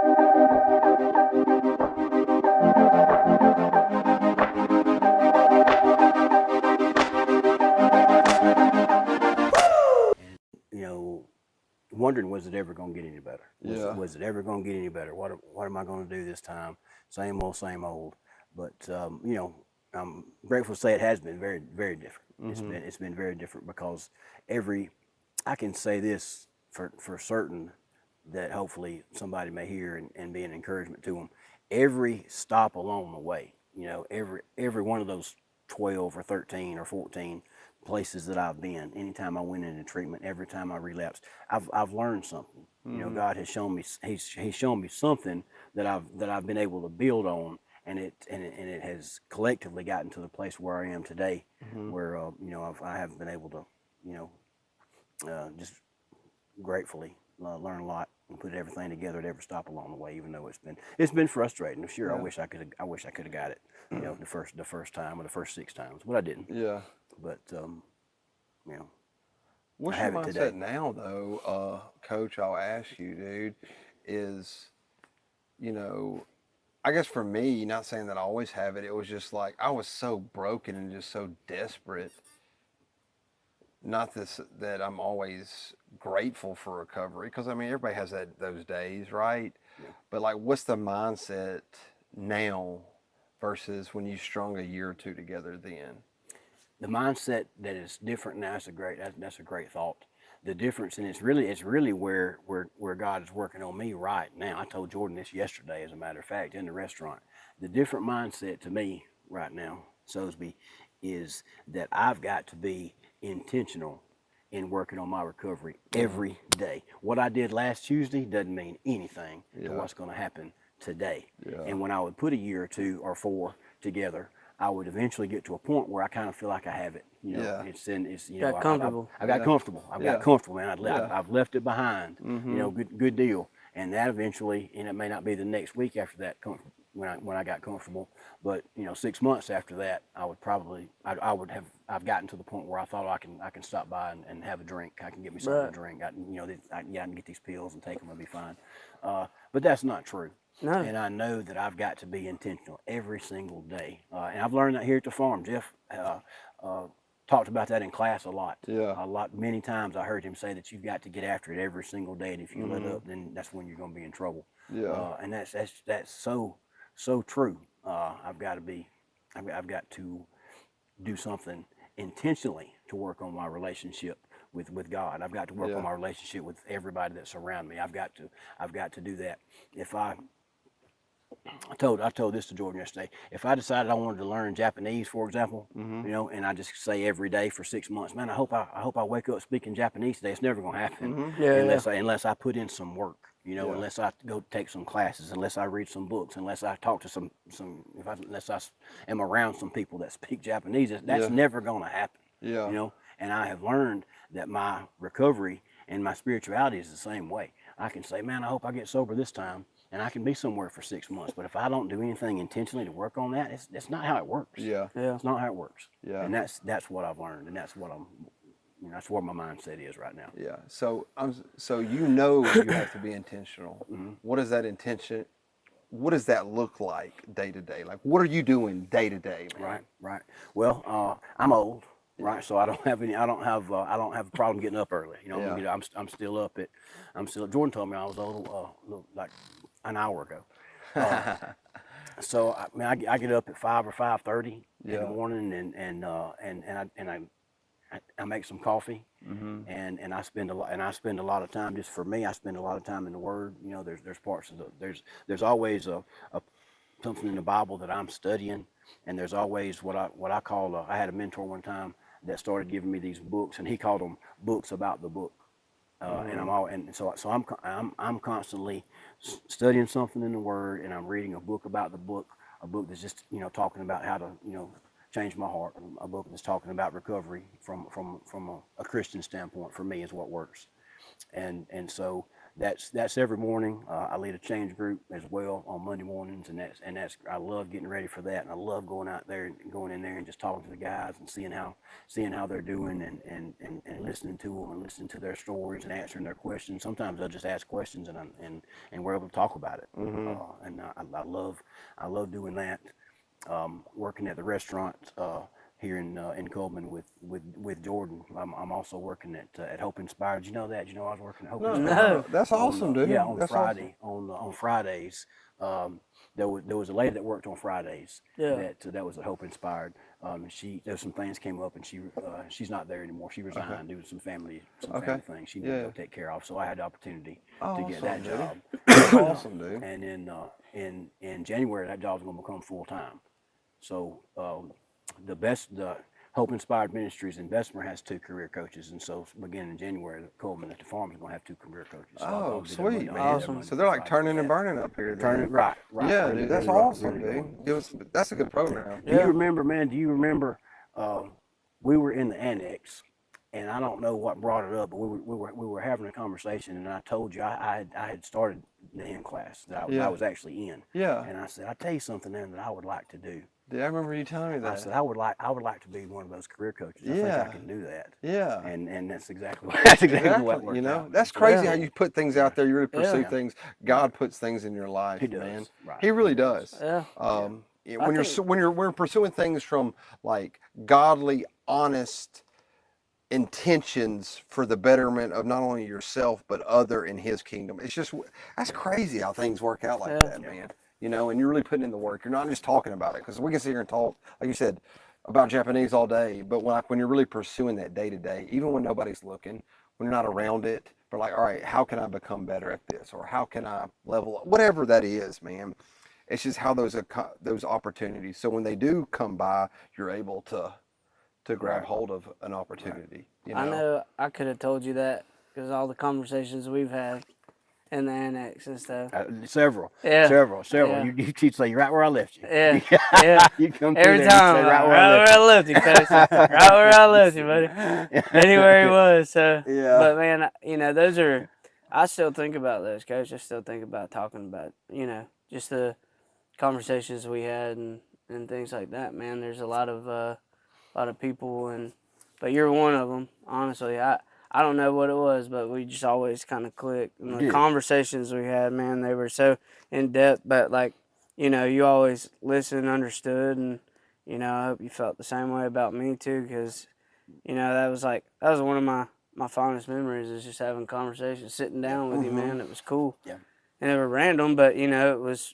You know, wondering, was it ever going to get any better? Yeah. Was it ever going to get any better? What am I going to do this time? Same old, same old. But I'm grateful to say it has been very, very different. Mm-hmm. It's been very different because every I can say this for certain that hopefully somebody may hear and be an encouragement to them. Every stop along the way, every one of those 12 or 13 or 14 places that I've been, anytime I went into treatment, every time I relapsed, I've learned something. Mm-hmm. God has shown me he's shown me something that I've been able to build on, and it has collectively gotten to the place where I am today, Mm-hmm. where I have been able to just gratefully learn a lot and put everything together at every stop along the way. Even though it's been frustrating. Sure, Yeah. I wish I could have got it, the first time or the first 6 times, but I didn't. Yeah. But you know, I What's your have it mindset today. now, though, Coach? I'll ask you, dude. Is you know, I guess for me, not saying that I always have it. It was just like I was so broken and just so desperate. Not this that I'm always grateful for recovery, because I mean everybody has those days, right? Yeah. But like, what's the mindset now versus when you strung a year or two together then? The mindset that is different now. That's a great thought. The difference, and it's really where God is working on me right now. I told Jordan this yesterday, as a matter of fact, in the restaurant. The different mindset to me right now, Sosby, is that I've got to be intentional in working on my recovery Mm-hmm. every day. What I did last Tuesday doesn't mean anything to Yeah. what's going to happen today. Yeah. And when I would put a year or two or four together, I would eventually get to a point where I kind of feel like I have it. Yeah. Got comfortable. I got Yeah. comfortable. I've got Yeah. comfortable, man. Yeah. I've left it behind. Mm-hmm. Good deal. And that eventually, and it may not be the next week after that, when I got comfortable, but 6 months after that, I've gotten to the point where I thought I can stop by and have a drink. I can get me something to Right. drink. I can get these pills and take them and be fine. But that's not true. No. And I know that I've got to be intentional every single day. And I've learned that here at the farm. Jeff talked about that in class a lot. Yeah. Many times I heard him say that you've got to get after it every single day, and if you let Mm-hmm. up, then that's when you're going to be in trouble. Yeah. And that's so true. I've got to do something intentionally to work on my relationship with God. I've got to work Yeah. on my relationship with everybody that's around me. I've got to do that. If I told this to Jordan yesterday. If I decided I wanted to learn Japanese, for example, Mm-hmm. and I just say every day for 6 months, man, I hope I wake up speaking Japanese today. It's never gonna happen Mm-hmm. Yeah. unless I put in some work. Yeah. Unless I go take some classes, unless I read some books, unless I talk to unless I am around some people that speak Japanese, that's Yeah. never gonna happen. Yeah. And I have learned that my recovery and my spirituality is the same way. I can say, man, I hope I get sober this time, and I can be somewhere for 6 months. But if I don't do anything intentionally to work on that, it's not how it works. Yeah. Yeah. It's not how it works. Yeah. And that's what I've learned, and that's where my mindset is right now. Yeah. So you have to be intentional. Mm-hmm. What is that intention? What does that look like day to day? Like, what are you doing day to day, man? Right. Well, I'm old, right? So I don't have a problem getting up early. Yeah. I'm still up at, Jordan told me I was old, like an hour ago. So I get up at 5 or 5:30 in Yeah. the morning, and I make some coffee, Mm-hmm. and I spend a lot of time, just for me. I spend a lot of time in the Word. There's parts of there's always a something in the Bible that I'm studying, and there's always what I call I had a mentor one time that started giving me these books, and he called them books about the book. I'm constantly studying something in the Word, and I'm reading a book about the book, a book that's just talking about how to change my heart, a book that's talking about recovery from a Christian standpoint. For me, is what works. And so that's every morning. I lead a change group as well on Monday mornings, and that's I love getting ready for that, and I love going out there and going in there and just talking to the guys and seeing how they're doing and listening to them and listening to their stories and answering their questions. Sometimes they'll just ask questions and we're able to talk about it. And I love doing that. Working at the restaurant here in Coleman with Jordan. I'm also working at Hope Inspired. Did you know that? Did you know I was working at Hope No, Inspired? that's awesome, dude. Yeah, on That's Friday on Fridays. There was a lady that worked on Fridays. Yeah. That was at Hope Inspired. And there's some things came up, and she's not there anymore. She resigned due to some family things she needed to go take care of. So I had the opportunity to get that job. That's awesome, dude. And then in January that job's going to become full time. So the Hope Inspired Ministries in Bessemer has 2 career coaches, and so beginning in January, Coleman at the farm is going to have 2 career coaches. So Oh, sweet, man. Awesome. So they're like turning and burning up here. Turning right. Yeah, really, dude, that's really, awesome, really dude. That's a good program. Do you remember, man? Do you remember? We were in the annex, and I don't know what brought it up, but we were having a conversation, and I told you I had started the hymn class that I was actually in. Yeah. And I said, I tell you something, then that I would like to do. Yeah, I remember you telling me that. I said I would like to be one of those career coaches. I think I can do that. Yeah. And that's exactly what worked you know, out. that's So, crazy how you put things out there. You really pursue Yeah. things. God puts things in your life, He does. man. Right. He really does. Yeah. When you're pursuing things from like godly, honest intentions for the betterment of not only yourself but other in His kingdom. It's just that's crazy how things work out like that, man. You know, and you're really putting in the work. You're not just talking about it, because we can sit here and talk, like you said, about Japanese all day. But when you're really pursuing that day to day, even when nobody's looking, when you're not around it, but like, all right, how can I become better at this, or how can I level up, whatever that is, man. It's just how those opportunities. So when they do come by, you're able to grab hold of an opportunity. You know? I know I could have told you that because all the conversations we've had in the annex and stuff. Several. Yeah. Several. Yeah. You'd say, you're right where I left you. Yeah. Yeah. You'd come through Every there time, and say, right where I left you, coach. Right where I left you, buddy. Anywhere he was. So, Yeah. But man, you know, those are. I still think about those, coach. I still think about talking about, you know, just the conversations we had and things like that. Man, there's a lot of people, but you're one of them. Honestly, I don't know what it was, but we just always kind of clicked. And the conversations we had, man, they were so in depth. But like, you know, you always listened, understood, and you know, I hope you felt the same way about me too, because you know that was one of my fondest memories is just having conversations, sitting down with you, man. It was cool. Yeah. And they were random, but you know, it was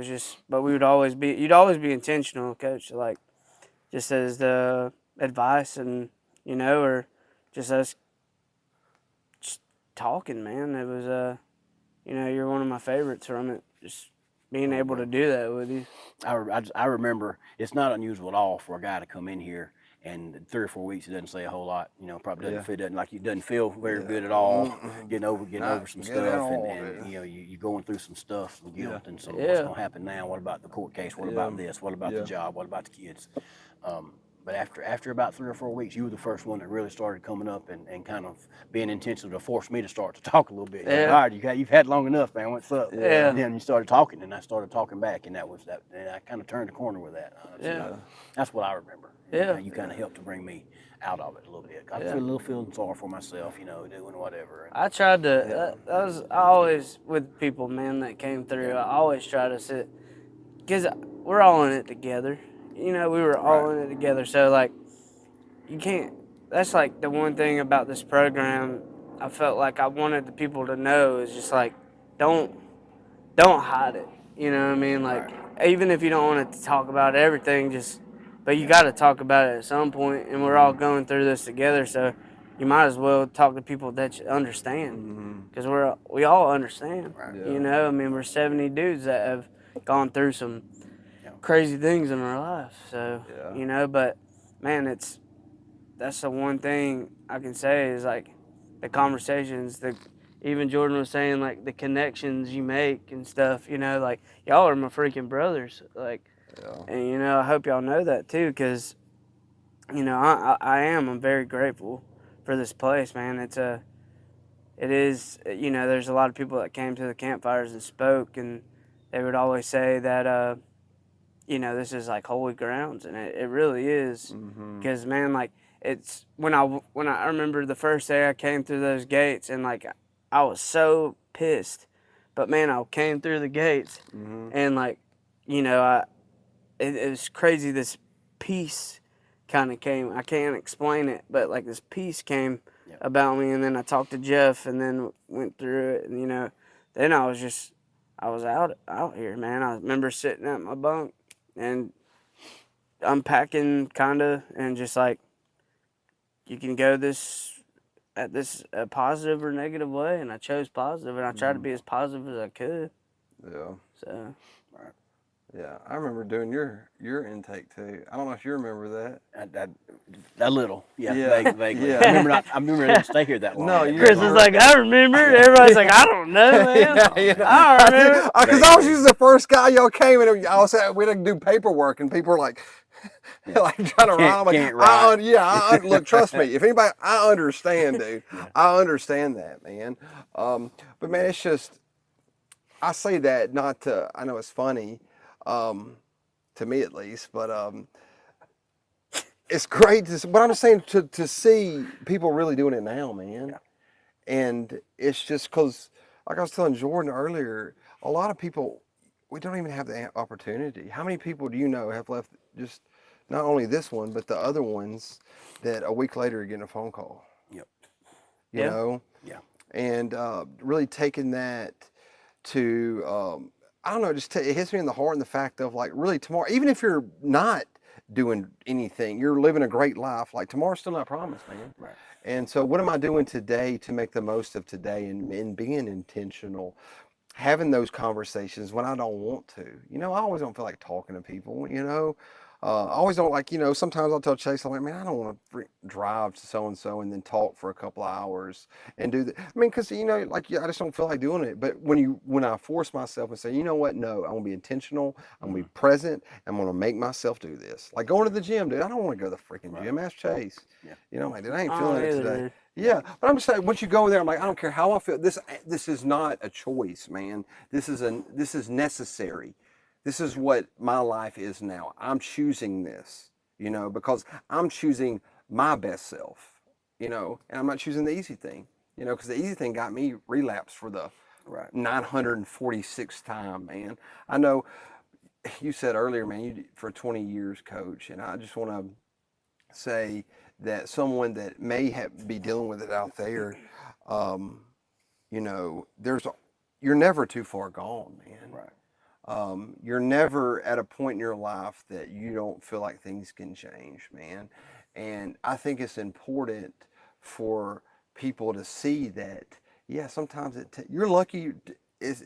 just. But you'd always be intentional, coach. Like, just as the advice and you know, or just us just talking, man. It was you know, you're one of my favorites from it. Just being able to do that with you. I remember it's not unusual at all for a guy to come in here and 3 or 4 weeks he doesn't say a whole lot. You know, probably doesn't feel very good at all. Getting over some stuff, and you know you're going through some stuff, some guilt, and so what's going to happen now? What about the court case? What about this? What about the job? What about the kids? But after about 3 or 4 weeks, you were the first one that really started coming up and kind of being intentional to force me to start to talk a little bit. Yeah. All right, you've had long enough, man. What's up? Yeah. And then you started talking, and I started talking back, and and I kind of turned the corner with that. That's what I remember. Yeah. You kind of helped to bring me out of it a little bit. I feel a little feeling sorry for myself, you know, doing whatever. I tried to. I always with people, man, that came through. I always try to sit, because we're all in it together. You know, we were all in it together. So like, you can't. That's like the one thing about this program. I felt like I wanted the people to know is just like, don't hide it. You know what I mean? Like, even if you don't want to talk about everything, but you got to talk about it at some point, and we're all going through this together, so you might as well talk to people that you understand, because we all understand. You know, I mean, we're 70 dudes that have gone through some crazy things in our life, so you know. But man, that's the one thing I can say is like the conversations, even Jordan was saying, like the connections you make and stuff, you know, like y'all are my freaking brothers, like. And, you know, I hope y'all know that, too, because, you know, I'm very grateful for this place, man. it is, there's a lot of people that came to the campfires and spoke, and they would always say that, this is like holy grounds, and it really is, because man, like it's when I remember the first day I came through those gates, and like I was so pissed, but man, I came through the gates, and like, I it was crazy. This peace kind of came. I can't explain it, but like this peace came about me, and then I talked to Jeff, and then went through it, and then I was out here, man. I remember sitting at my bunk and unpacking kinda, and just like you can go this a positive or negative way, and I chose positive, and I tried to be as positive as I could. Yeah. So. Yeah, I remember doing your intake too. I don't know if you remember that. A little, yeah, Yeah, vaguely. yeah. I remember I didn't stay here that long. No, but- you Chris was like, I remember. Everybody's like, I don't know, man. I don't remember. Because I was usually the first guy y'all came and I was we had to do paperwork and people were like, like trying to write. I'm like, Can't write. look, trust me. If anybody, I understand, dude. I understand that, man. But man, it's just, I say that not to. I know it's funny, to me at least, but it's great to. But I'm saying to see people really doing it now, man. Yeah. And it's just because, like I was telling Jordan earlier, a lot of people, we don't even have the opportunity. How many people do you know have left just not only this one, but the other ones that a week later are getting a phone call? Yep. You know? Yeah. And really taking that to, I don't know, it hits me in the heart and the fact of like, really tomorrow, even if you're not doing anything, you're living a great life, like tomorrow's still not promised, man. Right. And so what am I doing today to make the most of today and being intentional, having those conversations when I don't want to? I always don't feel like talking to people, I always don't like, sometimes I'll tell Chase, I'm like, man, I don't want to drive to so-and-so and then talk for a couple of hours and do that. I mean, because, like, I just don't feel like doing it. But when I force myself and say, you know what, no, I'm going to be intentional, I'm going to be present, I'm going to make myself do this. Like going to the gym, dude, I don't want to go to the freaking gym. Ask Chase. Yeah. I'm like, dude, I ain't I feeling don't it either, today. dude. Yeah, but I'm just saying, once you go there, I'm like, I don't care how I feel. This is not a choice, man. This is necessary. This is what my life is now. I'm choosing this, because I'm choosing my best self, and I'm not choosing the easy thing, because the easy thing got me relapsed for the 946th time, man. I know you said earlier, man, you for 20 years, coach, and I just want to say that someone that may be dealing with it out there, you're never too far gone, man. Right. You're never at a point in your life that you don't feel like things can change, man. And I think it's important for people to see that, yeah, sometimes you're lucky is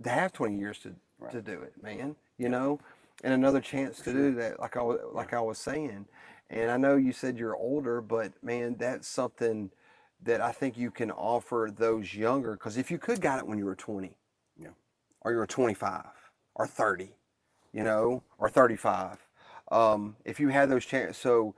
to have 20 years to do it, man, and another chance to do that, like I was saying. And I know you said you're older, but man, that's something that I think you can offer those younger, because if you could got it when you were 20, or you were 25 or 30, or 35, if you had those chances, so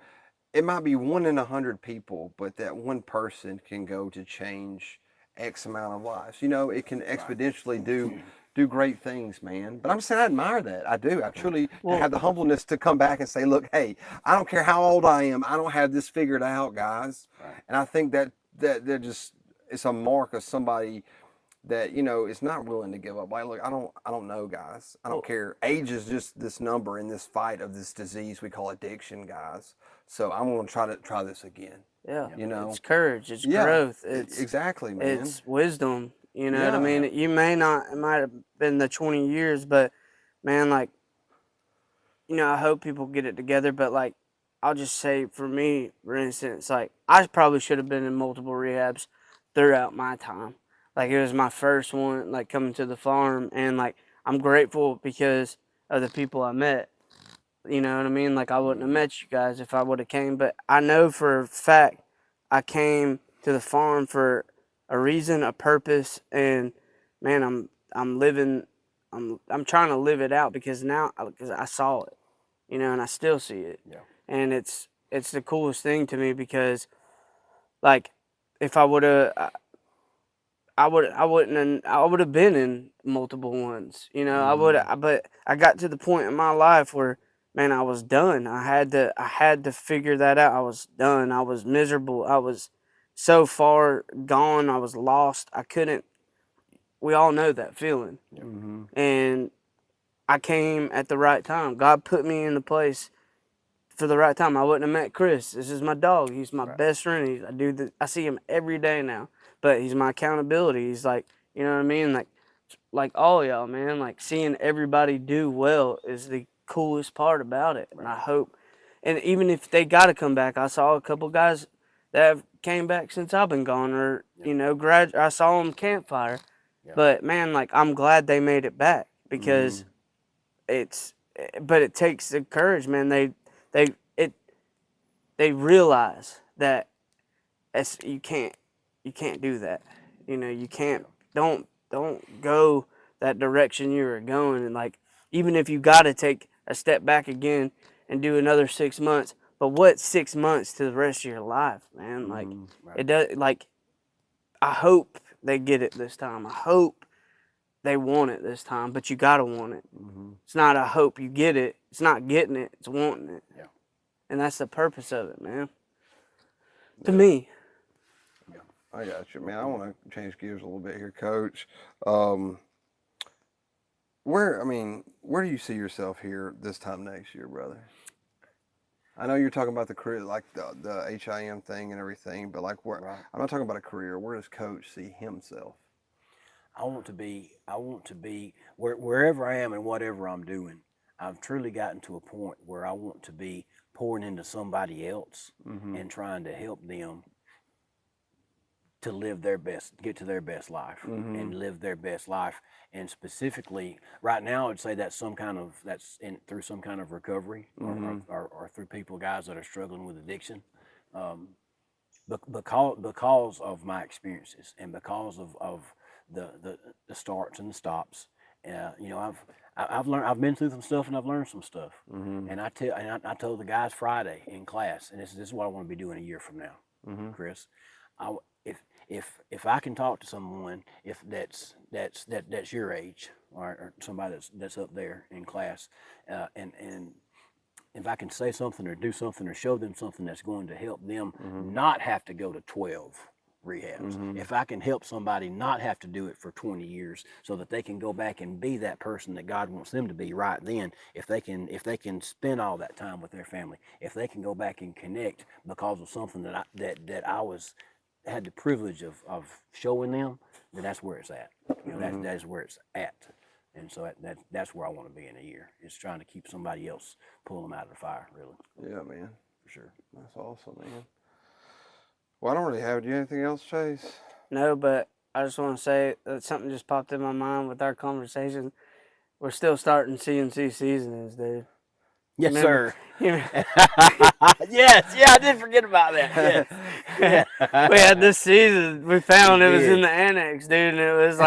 it might be 1 in 100 people, but that one person can go to change X amount of lives. It can exponentially do great things, man. But I'm saying I admire that. I do. I truly have the humbleness to come back and say, look, hey, I don't care how old I am. I don't have this figured out, guys. Right. And I think that it's a mark of somebody that is not willing to give up. Like, look, I don't know, guys. I don't care. Age is just this number in this fight of this disease we call addiction, guys. So I'm going to try this again. Yeah, it's courage, it's growth, it's exactly, man. It's wisdom. You know what I mean? You it might have been the 20 years, but man, like, I hope people get it together. But like, I'll just say for me, for instance, like I probably should have been in multiple rehabs throughout my time. Like it was my first one, like coming to the farm, and like I'm grateful because of the people I met. You know what I mean? Like I wouldn't have met you guys if I would have came, but I know for a fact I came to the farm for a reason, a purpose, and man, I'm living, I'm trying to live it out because I saw it, and I still see it, and it's the coolest thing to me because, like, if I would have I would have been in multiple ones, you know. But I got to the point in my life where, man, I was done. I had to figure that out. I was done. I was miserable. I was so far gone. I was lost. I couldn't. We all know that feeling, and I came at the right time. God put me in the place for the right time. I wouldn't have met Chris. This is my dog. He's my best friend. I see him every day now, but he's my accountability. He's like, you know what I mean? Like all y'all, man. Like seeing everybody do well is the coolest part about it. And I hope, and even if they got to come back, I saw a couple guys that have came back since I've been gone, or you know, I saw them campfire. But man, like I'm glad they made it back because it's, but it takes the courage, man. They it they realize that you can't do that. You know, you can't don't go that direction you were going, and like even if you got to take a step back again and do another 6 months, but what 6 months to the rest of your life, man? Like it does. Like I hope they get it this time. I hope they want it this time, but you gotta want it. It's not a hope you get it. It's not getting it. It's wanting it. Yeah. And that's the purpose of it, man. To me. I got you, man. I want to change gears a little bit here, Coach. Where do you see yourself here this time next year, brother? I know you're talking about the career, like the HIM thing and everything, but like I'm not talking about a career. Where does Coach see himself? I want to be wherever I am and whatever I'm doing. I've truly gotten to a point where I want to be pouring into somebody else and trying to help them to live their best, get to their best life and live their best life. And specifically right now, I'd say that's through some kind of recovery or through guys that are struggling with addiction. But because of my experiences and because of the starts and the stops, you know, I've been through some stuff and I've learned some stuff. And I told the guys Friday in class, and this is what I want to be doing a year from now, Chris. If I can talk to someone that's your age or somebody that's up there in class, and if I can say something or do something or show them something that's going to help them not have to go to 12 rehabs. If I can help somebody not have to do it for 20 years so that they can go back and be that person that God wants them to be right then, if they can spend all that time with their family, if they can go back and connect because of something that I had the privilege of showing them, then that's where it's at. You know, that is where it's at. And so that's where I want to be in a year. It's trying to keep somebody else, pull them out of the fire, really. Yeah, man. For sure. That's awesome, man. Well, I don't really have. Do you have anything else, Chase? No, but I just want to say that something just popped in my mind with our conversation. We're still starting CNC seasonings, dude. Yes, Remember? sir. Yes, yeah, I did forget about that. Yes. We had this season. We found it was in the annex, dude, and it was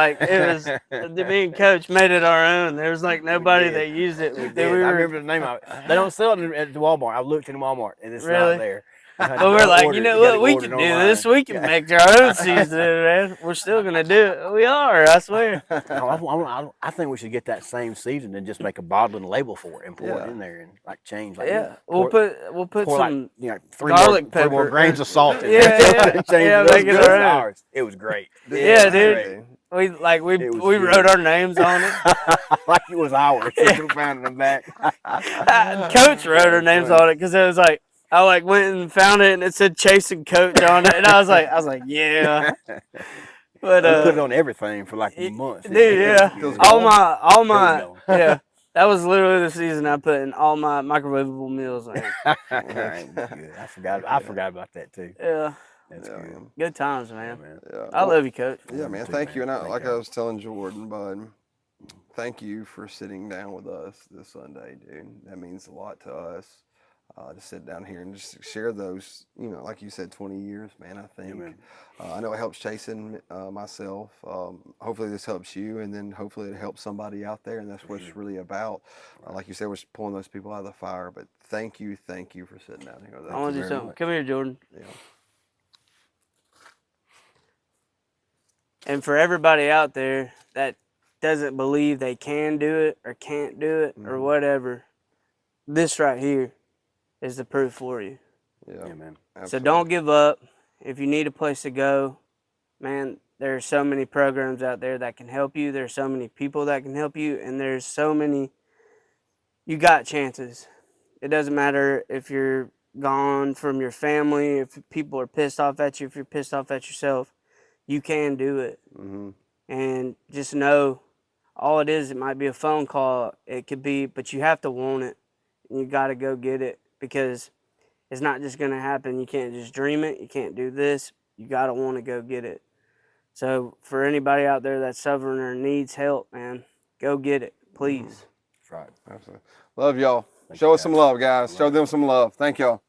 me and Coach made it our own. There was like nobody that used it. I remember the name of it. They don't sell it at Walmart. I looked in Walmart and it's Really? not there. But we're like, you know what? We can do this. We can make our own seasoning, man. We're still gonna do it. We are, I swear. I think we should get that same season and just make a bottle and a label for it and pour it in there and like change. Like, Yeah, we'll put some garlic pepper, three more grains of salt in there. Yeah, make it our own. Ours. It was great. Yeah, dude. We wrote our names on it. Like it was ours. We found it in the back. Coach wrote our names on it because it was like. I went and found it and it said Chase and Coach on it, and I was like, yeah. But we put it on everything for like months. Dude, yeah. All my yeah. That was literally the season I put in all my microwavable meals on. Good. I forgot about that too. Yeah. That's good. Good times, man. Yeah, man. Yeah. I love you, Coach. Yeah, man. Thank you. And I was telling Jordan, bud, thank you for sitting down with us this Sunday, dude. That means a lot to us. To sit down here and just share those, you know, like you said, 20 years, man, I think. I know it helps Chase and myself. Hopefully this helps you, and then hopefully it helps somebody out there, and that's what it's really about. Like you said, we're pulling those people out of the fire, but thank you for sitting down here. I want to do something. Come here, Jordan. Yeah. And for everybody out there that doesn't believe they can do it or can't do it or whatever, this right here is the proof for you. Yeah, man. So don't give up. If you need a place to go, man, there's so many programs out there that can help you. There's so many people that can help you, and there's so many. You got chances. It doesn't matter if you're gone from your family, if people are pissed off at you, if you're pissed off at yourself. You can do it. And just know, all it is, it might be a phone call. It could be, but you have to want it. You got to go get it, because it's not just going to happen. You can't just dream it. You can't do this. You got to want to go get it. So for anybody out there that's suffering or needs help, man, go get it, please. That's right. Absolutely. Love y'all. Show us some love, guys. Show them some love. Thank y'all.